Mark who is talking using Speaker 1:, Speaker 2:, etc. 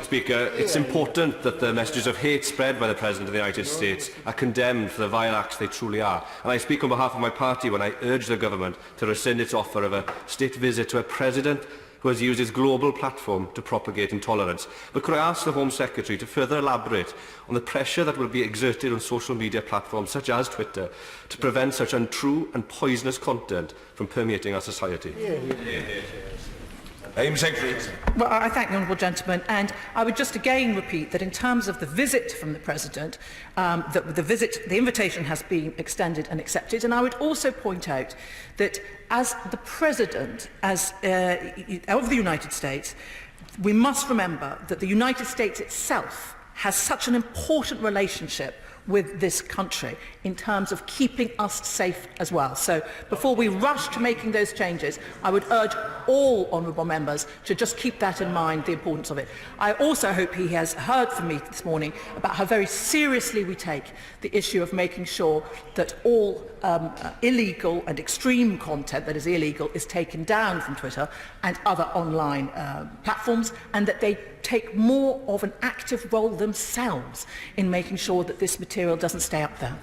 Speaker 1: Speaker, it's important that the messages of hate spread by the President of the United States are condemned for the vile acts they truly are. And I speak on behalf of my party when I urge the Government to rescind its offer of a state visit to a President who has used his global platform to propagate intolerance. But could I ask the Home Secretary to further elaborate on the pressure that will be exerted on social media platforms such as Twitter to prevent such untrue and poisonous content from permeating our society?
Speaker 2: Home Secretary.
Speaker 3: Well, I thank the honourable gentleman, and I would just again repeat that in terms of the visit from the President, the invitation has been extended and accepted, and I would also point out that as the President of the United States, we must remember that the United States itself has such an important relationship with this country in terms of keeping us safe as well. So before we rush to making those changes, I would urge all honourable members to just keep that in mind, the importance of it. I also hope he has heard from me this morning about how very seriously we take the issue of making sure that all illegal and extreme content that is illegal is taken down from Twitter and other online platforms, and that they take more of an active role themselves in making sure that this material doesn't stay up there.